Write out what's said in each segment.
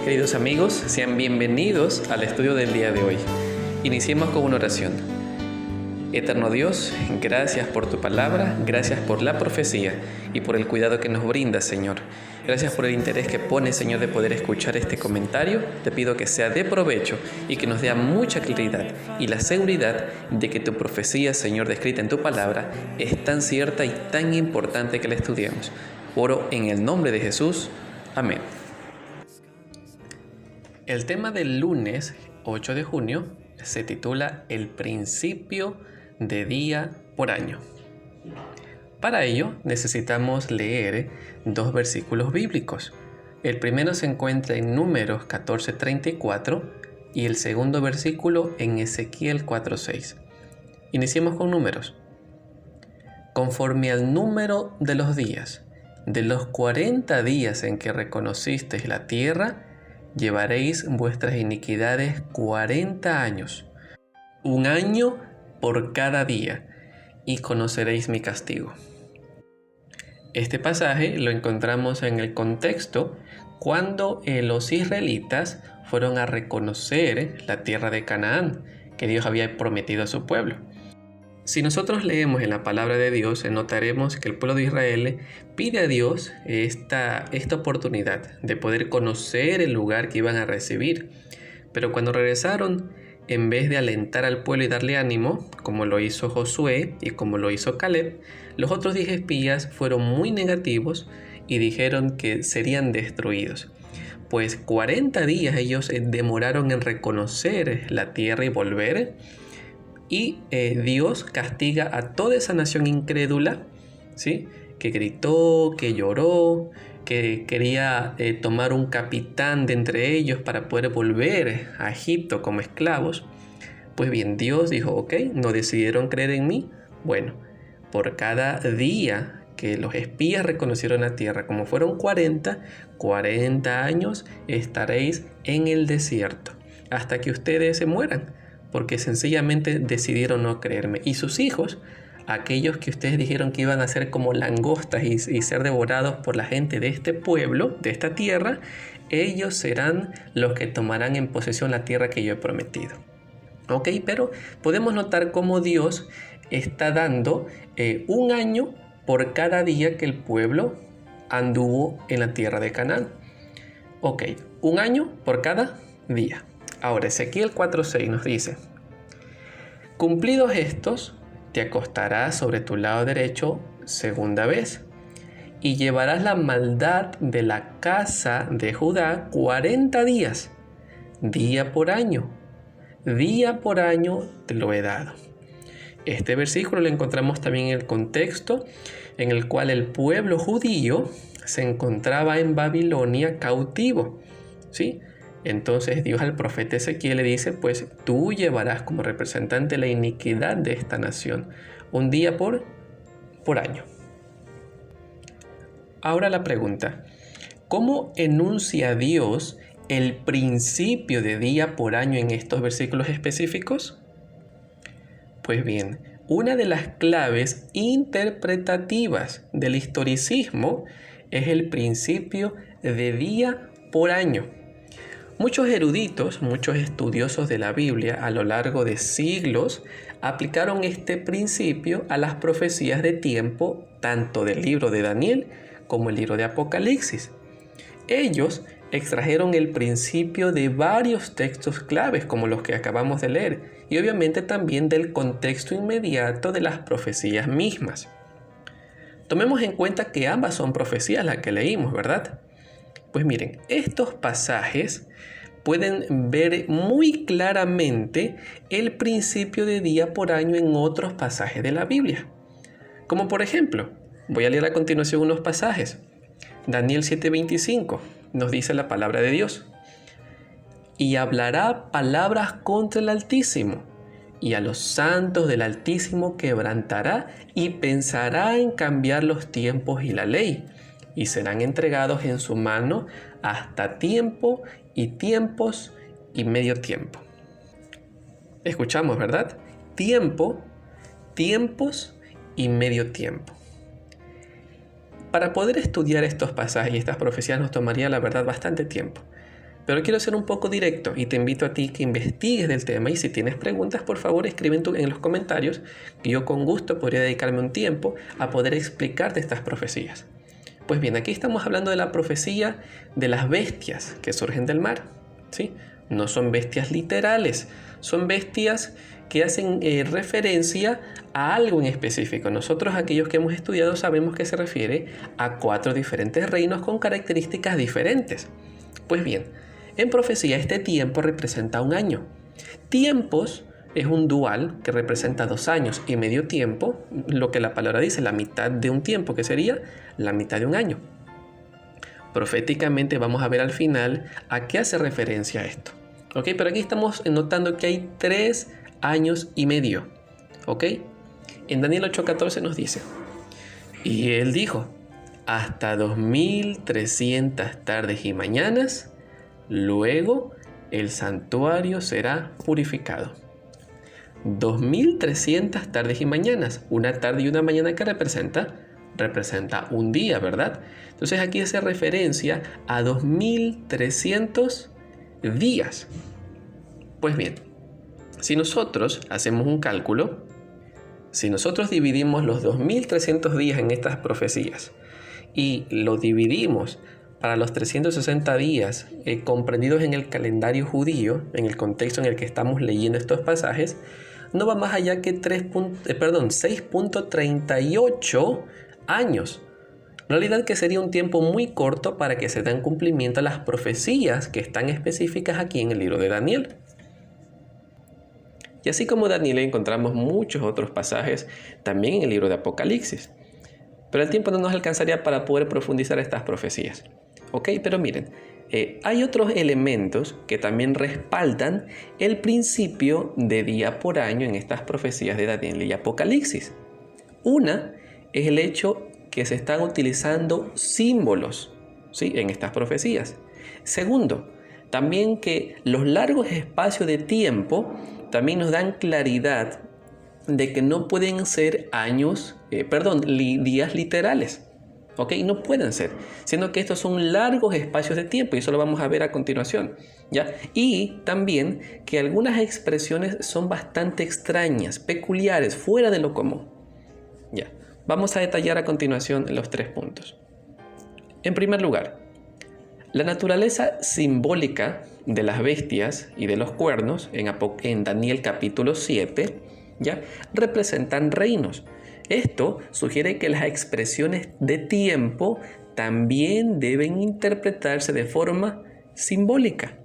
Queridos amigos, sean bienvenidos al estudio del día de hoy. Iniciemos con una oración. Eterno Dios, gracias por tu palabra, gracias por la profecía y por el cuidado que nos brindas, Señor. Gracias por el interés que pones, Señor, de poder escuchar este comentario. Te pido que sea de provecho y que nos dé mucha claridad y la seguridad de que tu profecía, Señor, descrita en tu palabra, es tan cierta y tan importante que la estudiemos. Oro en el nombre de Jesús. Amén. El tema del lunes 8 de junio se titula El principio de día por año. Para ello necesitamos leer dos versículos bíblicos. El primero se encuentra en Números 14:34 y el segundo versículo en Ezequiel 4:6. Iniciemos con Números. Conforme al número de los días, de los 40 días en que reconocisteis la tierra, llevaréis vuestras iniquidades 40 años, un año por cada día, y conoceréis mi castigo. Este pasaje lo encontramos en el contexto cuando los israelitas fueron a reconocer la tierra de Canaán que Dios había prometido a su pueblo. Si nosotros leemos en la palabra de Dios, notaremos que el pueblo de Israel pide a Dios esta oportunidad de poder conocer el lugar que iban a recibir. Pero cuando regresaron, en vez de alentar al pueblo y darle ánimo, como lo hizo Josué y como lo hizo Caleb, los otros 10 espías fueron muy negativos y dijeron que serían destruidos. Pues 40 días ellos demoraron en reconocer la tierra y volver. Y Dios castiga a toda esa nación incrédula, ¿sí? Que gritó, que lloró, que quería tomar un capitán de entre ellos para poder volver a Egipto como esclavos. Pues bien, Dios dijo, ok, ¿no decidieron creer en mí? Bueno, por cada día que los espías reconocieron la tierra, como fueron 40 años estaréis en el desierto, hasta que ustedes se mueran, porque sencillamente decidieron no creerme. Y sus hijos, aquellos que ustedes dijeron que iban a ser como langostas y ser devorados por la gente de este pueblo, de esta tierra, ellos serán los que tomarán en posesión la tierra que yo he prometido. Ok, pero podemos notar cómo Dios está dando un año por cada día que el pueblo anduvo en la tierra de Canaán. Ok, un año por cada día. Ahora, Ezequiel 4:6 nos dice: cumplidos estos, te acostarás sobre tu lado derecho segunda vez, y llevarás la maldad de la casa de Judá 40 días, día por año te lo he dado. Este versículo lo encontramos también en el contexto en el cual el pueblo judío se encontraba en Babilonia cautivo, ¿sí? Entonces Dios al profeta Ezequiel le dice, pues tú llevarás como representante la iniquidad de esta nación, un día por año. Ahora la pregunta, ¿cómo enuncia Dios el principio de día por año en estos versículos específicos? Pues bien, una de las claves interpretativas del historicismo es el principio de día por año. Muchos eruditos, muchos estudiosos de la Biblia a lo largo de siglos aplicaron este principio a las profecías de tiempo tanto del libro de Daniel como el libro de Apocalipsis. Ellos extrajeron el principio de varios textos claves como los que acabamos de leer y obviamente también del contexto inmediato de las profecías mismas. Tomemos en cuenta que ambas son profecías las que leímos, ¿verdad? Pues miren, estos pasajes pueden ver muy claramente el principio de día por año en otros pasajes de la Biblia. Como por ejemplo, voy a leer a continuación unos pasajes. Daniel 7:25 nos dice la palabra de Dios. Y hablará palabras contra el Altísimo, y a los santos del Altísimo quebrantará, y pensará en cambiar los tiempos y la ley, y serán entregados en su mano hasta tiempo y tiempos y medio tiempo. Escuchamos, ¿verdad? Tiempo, tiempos y medio tiempo. Para poder estudiar estos pasajes y estas profecías nos tomaría, la verdad, bastante tiempo. Pero quiero ser un poco directo y te invito a ti que investigues del tema, y si tienes preguntas, por favor escribe en los comentarios, que yo con gusto podría dedicarme un tiempo a poder explicarte estas profecías. Pues bien, aquí estamos hablando de la profecía de las bestias que surgen del mar, ¿sí? No son bestias literales, son bestias que hacen referencia a algo en específico. Nosotros, aquellos que hemos estudiado, sabemos que se refiere a 4 diferentes reinos con características diferentes. Pues bien, en profecía este tiempo representa un año. Tiempos es un dual que representa 2 años, y medio tiempo, lo que la palabra dice, la mitad de un tiempo, que sería la mitad de un año. Proféticamente vamos a ver al final a qué hace referencia esto. ¿Ok? Pero aquí estamos notando que hay 3 años y medio. ¿Ok? En Daniel 8:14 nos dice: y él dijo, hasta 2300 tardes y mañanas, luego el santuario será purificado. 2300 tardes y mañanas. Una tarde y una mañana que representa un día, ¿verdad? Entonces aquí hace referencia a 2300 días. Pues bien, si nosotros hacemos un cálculo, si nosotros dividimos los 2300 días en estas profecías y lo dividimos para los 360 días comprendidos en el calendario judío, en el contexto en el que estamos leyendo estos pasajes, no va más allá que 6.38 años. En realidad que sería un tiempo muy corto para que se den cumplimiento a las profecías que están específicas aquí en el libro de Daniel. Y así como Daniel encontramos muchos otros pasajes también en el libro de Apocalipsis. Pero el tiempo no nos alcanzaría para poder profundizar estas profecías. ¿Ok? Pero miren, hay otros elementos que también respaldan el principio de día por año en estas profecías de Daniel y Apocalipsis. Una es el hecho que se están utilizando símbolos, ¿sí?, en estas profecías. Segundo, también que los largos espacios de tiempo también nos dan claridad de que no pueden ser días literales. ¿Ok? No pueden ser, siendo que estos son largos espacios de tiempo, y eso lo vamos a ver a continuación, ¿ya? Y también que algunas expresiones son bastante extrañas, peculiares, fuera de lo común. Ya, vamos a detallar a continuación los 3 puntos. En primer lugar, la naturaleza simbólica de las bestias y de los cuernos en Daniel capítulo 7, ¿ya?, representan reinos. Esto sugiere que las expresiones de tiempo también deben interpretarse de forma simbólica.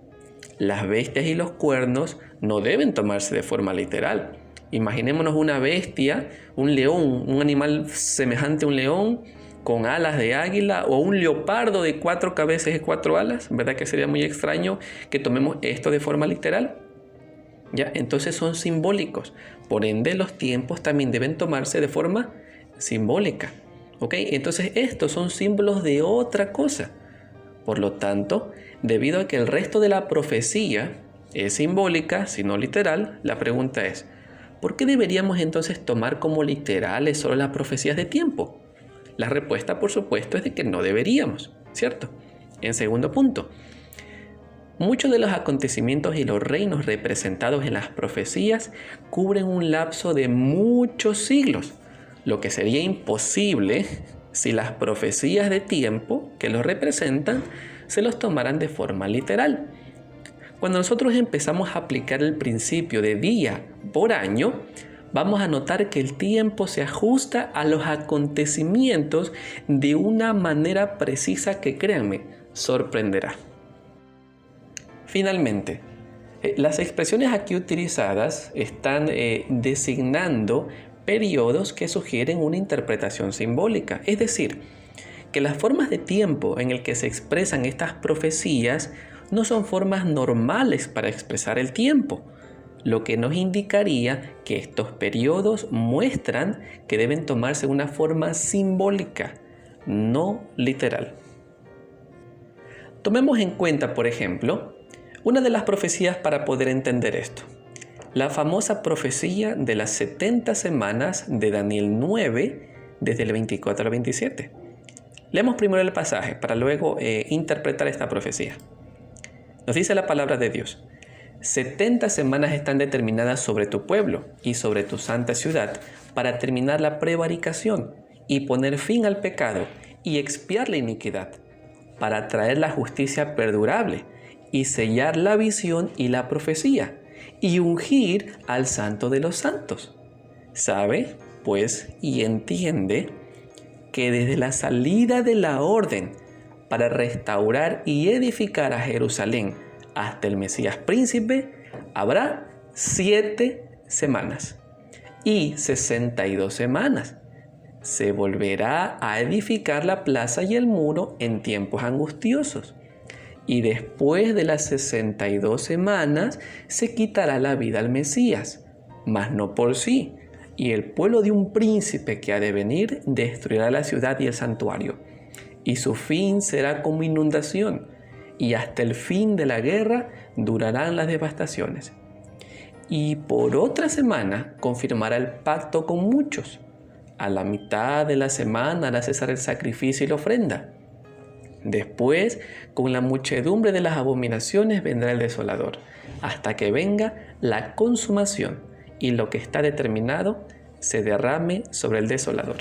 Las bestias y los cuernos no deben tomarse de forma literal. Imaginémonos una bestia, un león, un animal semejante a un león con alas de águila, o un leopardo de 4 cabezas y 4 alas. ¿Verdad que sería muy extraño que tomemos esto de forma literal? ¿Ya? Entonces son simbólicos. Por ende, los tiempos también deben tomarse de forma simbólica. ¿Ok? Entonces estos son símbolos de otra cosa. Por lo tanto, debido a que el resto de la profecía es simbólica, sino literal, la pregunta es, ¿por qué deberíamos entonces tomar como literales solo las profecías de tiempo? La respuesta, por supuesto, es de que no deberíamos, ¿cierto? En segundo punto, muchos de los acontecimientos y los reinos representados en las profecías cubren un lapso de muchos siglos, lo que sería imposible si las profecías de tiempo que los representan se los tomaran de forma literal. Cuando nosotros empezamos a aplicar el principio de día por año, vamos a notar que el tiempo se ajusta a los acontecimientos de una manera precisa que, créanme, sorprenderá. Finalmente, las expresiones aquí utilizadas están designando periodos que sugieren una interpretación simbólica. Es decir, que las formas de tiempo en el que se expresan estas profecías no son formas normales para expresar el tiempo, lo que nos indicaría que estos periodos muestran que deben tomarse una forma simbólica, no literal. Tomemos en cuenta, por ejemplo, una de las profecías para poder entender esto. La famosa profecía de las 70 semanas de Daniel 9, desde el 24 al 27. Leemos primero el pasaje para luego interpretar esta profecía. Nos dice la palabra de Dios: 70 semanas están determinadas sobre tu pueblo y sobre tu santa ciudad para terminar la prevaricación y poner fin al pecado y expiar la iniquidad, para traer la justicia perdurable y sellar la visión y la profecía y ungir al Santo de los Santos. ¿Sabe, pues, y entiende que desde la salida de la orden para restaurar y edificar a Jerusalén hasta el Mesías príncipe habrá 7 semanas y 62 semanas? Se volverá a edificar la plaza y el muro en tiempos angustiosos. Y después de las 62 semanas se quitará la vida al Mesías, mas no por sí. Y el pueblo de un príncipe que ha de venir destruirá la ciudad y el santuario. Y su fin será como inundación. Y hasta el fin de la guerra durarán las devastaciones. Y por otra semana confirmará el pacto con muchos. A la mitad de la semana hará cesar el sacrificio y la ofrenda. Después, con la muchedumbre de las abominaciones vendrá el desolador, hasta que venga la consumación y lo que está determinado se derrame sobre el desolador.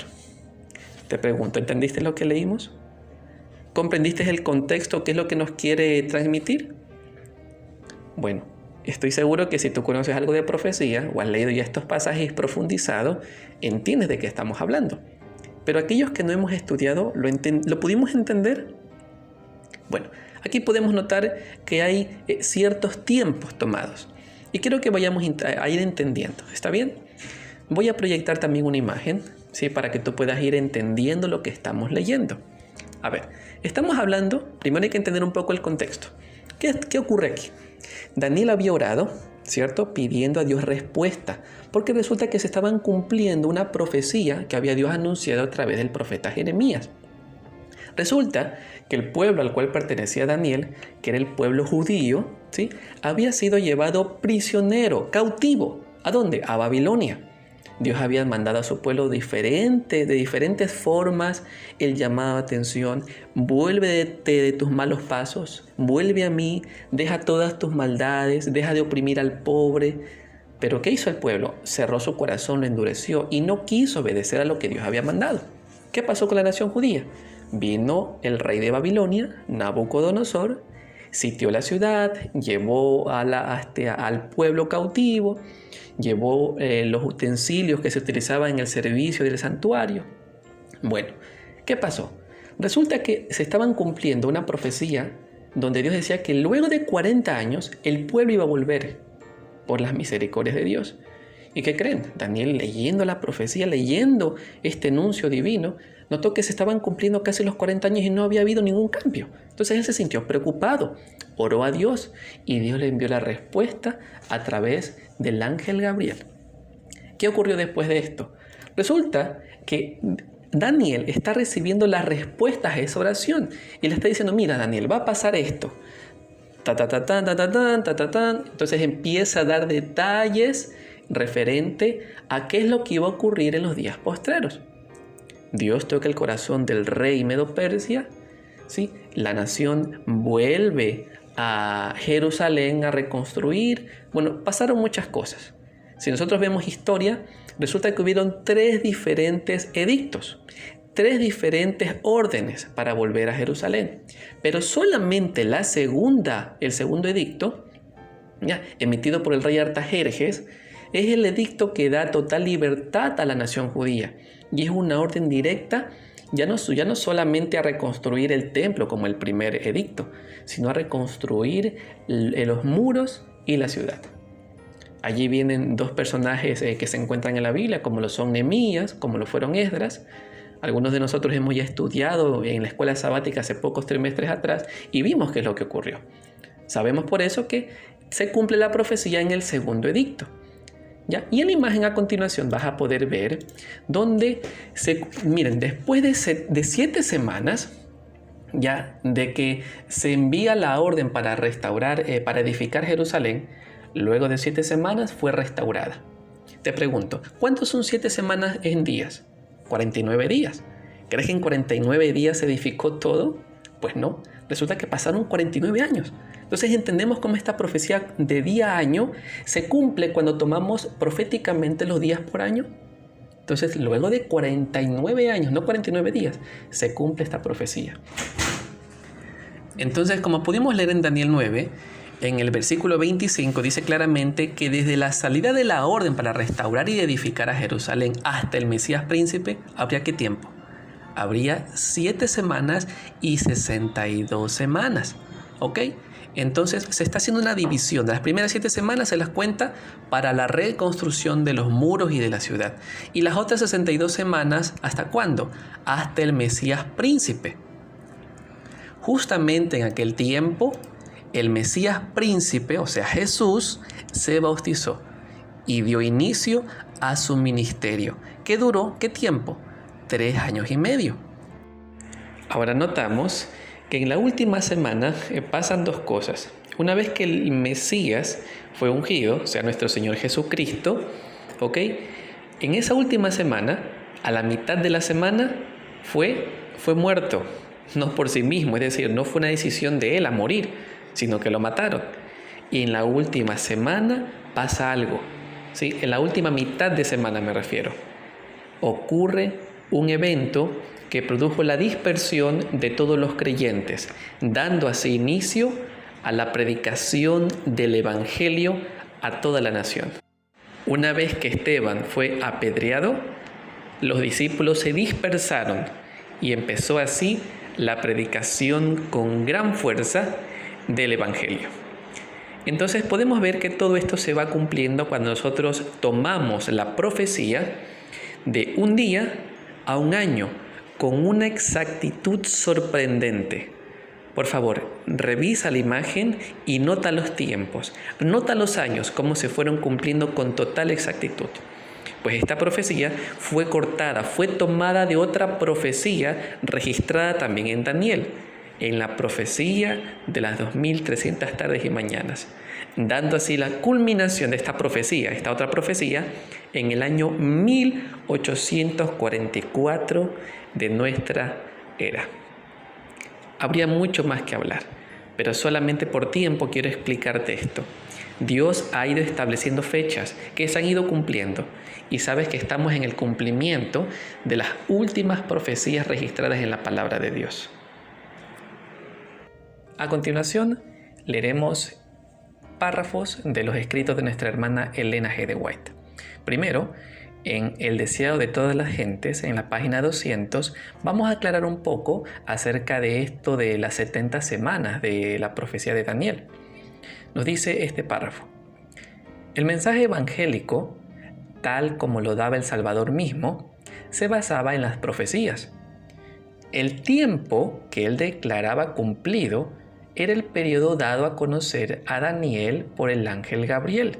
Te pregunto, ¿entendiste lo que leímos? ¿Comprendiste el contexto? ¿Qué es lo que nos quiere transmitir? Bueno, estoy seguro que si tú conoces algo de profecía o has leído ya estos pasajes profundizados, entiendes de qué estamos hablando. Pero aquellos que no hemos estudiado, ¿lo pudimos entender? Bueno, aquí podemos notar que hay ciertos tiempos tomados. Y quiero que vayamos a ir entendiendo. ¿Está bien? Voy a proyectar también una imagen, ¿sí? Para que tú puedas ir entendiendo lo que estamos leyendo. A ver, estamos hablando, primero hay que entender un poco el contexto. ¿Qué ocurre aquí? Daniel había orado, ¿cierto?, pidiendo a Dios respuesta, porque resulta que se estaban cumpliendo una profecía que había Dios anunciado a través del profeta Jeremías. Resulta que el pueblo al cual pertenecía Daniel, que era el pueblo judío, ¿sí?, había sido llevado prisionero, cautivo. ¿A dónde? A Babilonia. Dios había mandado a su pueblo de diferentes formas el llamado a atención. Vuélvete de tus malos pasos, vuelve a mí, deja todas tus maldades, deja de oprimir al pobre. Pero ¿qué hizo el pueblo? Cerró su corazón, lo endureció y no quiso obedecer a lo que Dios había mandado. ¿Qué pasó con la nación judía? Vino el rey de Babilonia, Nabucodonosor, sitió la ciudad, llevó al pueblo cautivo, llevó los utensilios que se utilizaban en el servicio del santuario. Bueno, ¿qué pasó? Resulta que se estaban cumpliendo una profecía donde Dios decía que luego de 40 años el pueblo iba a volver por las misericordias de Dios. ¿Y qué creen? Daniel, leyendo la profecía, leyendo este anuncio divino, notó que se estaban cumpliendo casi los 40 años y no había habido ningún cambio. Entonces él se sintió preocupado, oró a Dios y Dios le envió la respuesta a través del ángel Gabriel. ¿Qué ocurrió después de esto? Resulta que Daniel está recibiendo las respuestas a esa oración y le está diciendo: mira, Daniel, va a pasar esto. Entonces empieza a dar detalles referente a qué es lo que iba a ocurrir en los días postreros. Dios toca el corazón del rey Medo-Persia, ¿sí? La nación vuelve a Jerusalén a reconstruir. Bueno, pasaron muchas cosas. Si nosotros vemos historia, resulta que hubieron 3 diferentes edictos, 3 diferentes órdenes para volver a Jerusalén. Pero solamente el segundo edicto, ya, emitido por el rey Artajerjes, es el edicto que da total libertad a la nación judía. Y es una orden directa, ya no solamente a reconstruir el templo como el primer edicto, sino a reconstruir los muros y la ciudad. Allí vienen 2 personajes que se encuentran en la Biblia, como lo son Nehemías, como lo fueron Esdras. Algunos de nosotros hemos ya estudiado en la escuela sabática hace pocos trimestres atrás y vimos qué es lo que ocurrió. Sabemos por eso que se cumple la profecía en el segundo edicto. ¿Ya? Y en la imagen a continuación vas a poder ver donde, miren, después de 7 semanas, ya de que se envía la orden para restaurar, para edificar Jerusalén, luego de 7 semanas fue restaurada. Te pregunto, ¿cuántos son 7 semanas en días? 49 días. ¿Crees que en 49 días se edificó todo? Pues no. Resulta que pasaron 49 años. Entonces entendemos cómo esta profecía de día a año se cumple cuando tomamos proféticamente los días por año. Entonces luego de 49 años, no 49 días, se cumple esta profecía. Entonces, como pudimos leer en Daniel 9, en el versículo 25 dice claramente que desde la salida de la orden para restaurar y edificar a Jerusalén hasta el Mesías príncipe, ¿habría qué tiempo? Habría 7 semanas y 62 semanas. ¿Ok? Entonces se está haciendo una división. De las primeras 7 semanas se las cuenta para la reconstrucción de los muros y de la ciudad. Y las otras 62 semanas, ¿hasta cuándo? Hasta el Mesías príncipe. Justamente en aquel tiempo, el Mesías príncipe, o sea Jesús, se bautizó y dio inicio a su ministerio. ¿Qué duró? ¿Qué tiempo? 3 años y medio. Ahora notamos que en la última semana pasan 2 cosas. Una vez que el Mesías fue ungido, o sea nuestro Señor Jesucristo, ¿ok? En esa última semana, a la mitad de la semana, fue muerto. No por sí mismo, es decir, no fue una decisión de él a morir, sino que lo mataron. Y en la última semana pasa algo, ¿sí? En la última mitad de semana me refiero. Ocurre un evento que produjo la dispersión de todos los creyentes, dando así inicio a la predicación del Evangelio a toda la nación. Una vez que Esteban fue apedreado, los discípulos se dispersaron y empezó así la predicación con gran fuerza del Evangelio. Entonces podemos ver que todo esto se va cumpliendo cuando nosotros tomamos la profecía de un día a un año con una exactitud sorprendente. Por favor, revisa la imagen y nota los tiempos, nota los años, cómo se fueron cumpliendo con total exactitud. Pues esta profecía fue cortada, fue tomada de otra profecía registrada también en Daniel, en la profecía de las 2300 tardes y mañanas, dando así la culminación de esta profecía, esta otra profecía, en el año 1844 de nuestra era. Habría mucho más que hablar, pero solamente por tiempo quiero explicarte esto. Dios ha ido estableciendo fechas que se han ido cumpliendo y sabes que estamos en el cumplimiento de las últimas profecías registradas en la palabra de Dios. A continuación, leeremos párrafos de los escritos de nuestra hermana Elena G. de White. Primero, en El deseado de todas las gentes, en la página 200, vamos a aclarar un poco acerca de esto de las 70 semanas de la profecía de Daniel. Nos dice este párrafo: el mensaje evangélico, tal como lo daba el Salvador mismo, se basaba en las profecías. El tiempo que él declaraba cumplido era el periodo dado a conocer a Daniel por el ángel Gabriel.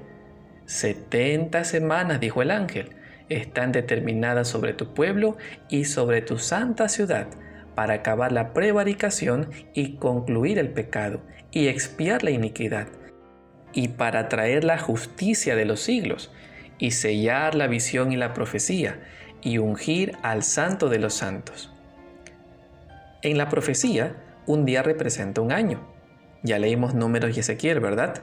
70 semanas, dijo el ángel, están determinadas sobre tu pueblo y sobre tu santa ciudad para acabar la prevaricación y concluir el pecado y expiar la iniquidad, y para traer la justicia de los siglos y sellar la visión y la profecía y ungir al santo de los santos. En la profecía, un día representa un año. Ya leímos Números y Ezequiel, ¿verdad?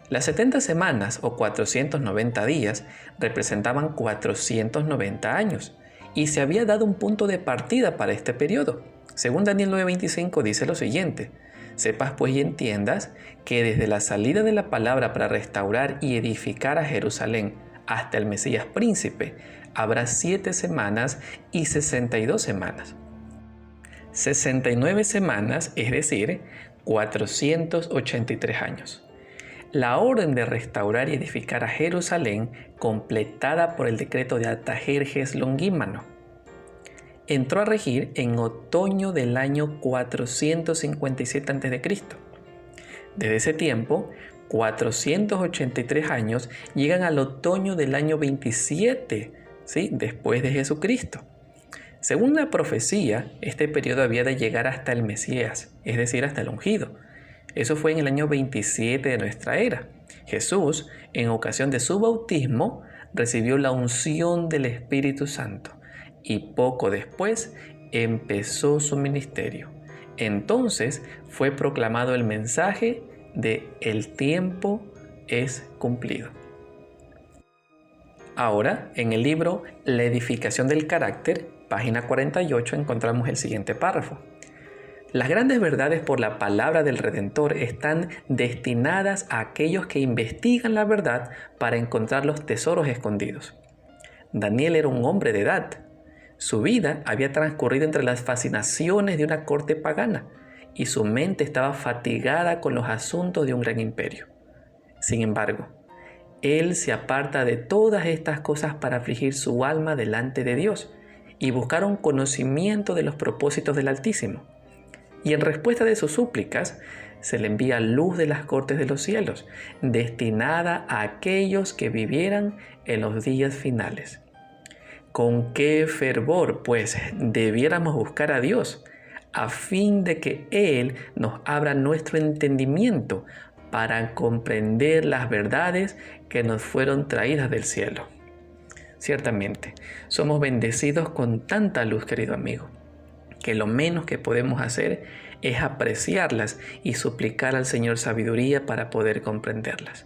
Las 70 semanas o 490 días representaban 490 años y se había dado un punto de partida para este periodo. Según Daniel 9:25 dice lo siguiente: sepas pues y entiendas que desde la salida de la palabra para restaurar y edificar a Jerusalén hasta el Mesías príncipe habrá 7 semanas y 62 semanas. 69 semanas, es decir, 483 años. La orden de restaurar y edificar a Jerusalén, completada por el decreto de Artajerjes Longímano, entró a regir en otoño del año 457 a.C. Desde ese tiempo, 483 años llegan al otoño del año 27, ¿sí? Después de Jesucristo. Según la profecía, este periodo había de llegar hasta el Mesías, es decir, hasta el ungido. Eso fue en el año 27 de nuestra era. Jesús, en ocasión de su bautismo, recibió la unción del Espíritu Santo y poco después empezó su ministerio. Entonces fue proclamado el mensaje de el tiempo es cumplido. Ahora, en el libro La edificación del carácter, página 48, encontramos el siguiente párrafo. Las grandes verdades por la palabra del Redentor están destinadas a aquellos que investigan la verdad para encontrar los tesoros escondidos. Daniel era un hombre de edad. Su vida había transcurrido entre las fascinaciones de una corte pagana y su mente estaba fatigada con los asuntos de un gran imperio. Sin embargo, él se aparta de todas estas cosas para afligir su alma delante de Dios y buscar un conocimiento de los propósitos del Altísimo. Y en respuesta de sus súplicas, se le envía luz de las cortes de los cielos, destinada a aquellos que vivieran en los días finales. ¿Con qué fervor, pues, debiéramos buscar a Dios, a fin de que Él nos abra nuestro entendimiento para comprender las verdades que nos fueron traídas del cielo? Ciertamente, somos bendecidos con tanta luz, querido amigo, que lo menos que podemos hacer es apreciarlas y suplicar al Señor sabiduría para poder comprenderlas.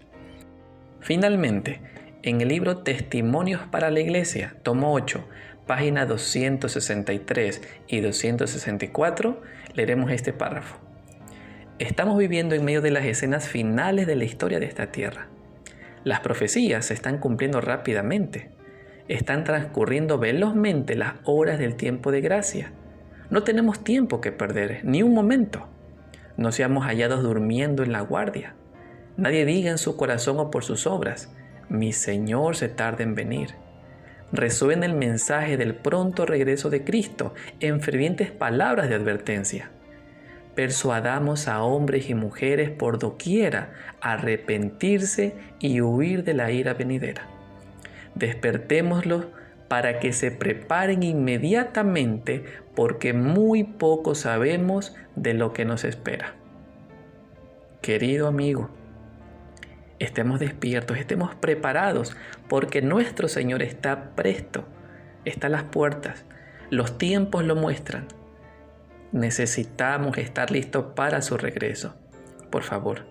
Finalmente, en el libro Testimonios para la Iglesia, tomo 8, página 263 y 264, leeremos este párrafo. Estamos viviendo en medio de las escenas finales de la historia de esta tierra. Las profecías se están cumpliendo rápidamente. Están transcurriendo velozmente las horas del tiempo de gracia. No tenemos tiempo que perder, ni un momento. No seamos hallados durmiendo en la guardia. Nadie diga en su corazón o por sus obras, mi Señor se tarda en venir. Resuena el mensaje del pronto regreso de Cristo en fervientes palabras de advertencia. Persuadamos a hombres y mujeres por doquiera a arrepentirse y huir de la ira venidera. Despertémoslos para que se preparen inmediatamente, porque muy poco sabemos de lo que nos espera. Querido amigo, estemos despiertos, estemos preparados, porque nuestro Señor está presto, está a las puertas. Los tiempos lo muestran. Necesitamos estar listos para su regreso. Por favor,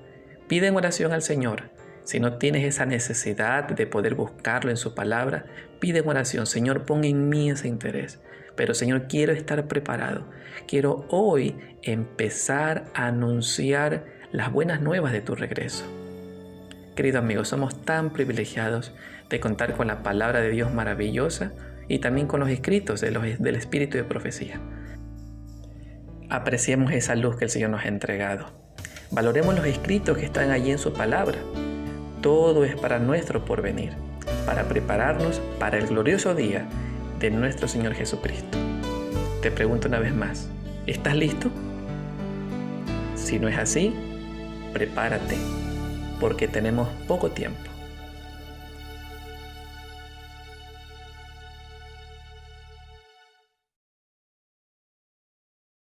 pide en oración al Señor. Si no tienes esa necesidad de poder buscarlo en su palabra, pide en oración, Señor, pon en mí ese interés. Pero Señor, quiero estar preparado. Quiero hoy empezar a anunciar las buenas nuevas de tu regreso. Querido amigo, somos tan privilegiados de contar con la palabra de Dios maravillosa y también con los escritos del Espíritu de profecía. Apreciemos esa luz que el Señor nos ha entregado. Valoremos los escritos que están allí en su palabra. Todo es para nuestro porvenir, para prepararnos para el glorioso día de nuestro Señor Jesucristo. Te pregunto una vez más, ¿estás listo? Si no es así, prepárate, porque tenemos poco tiempo.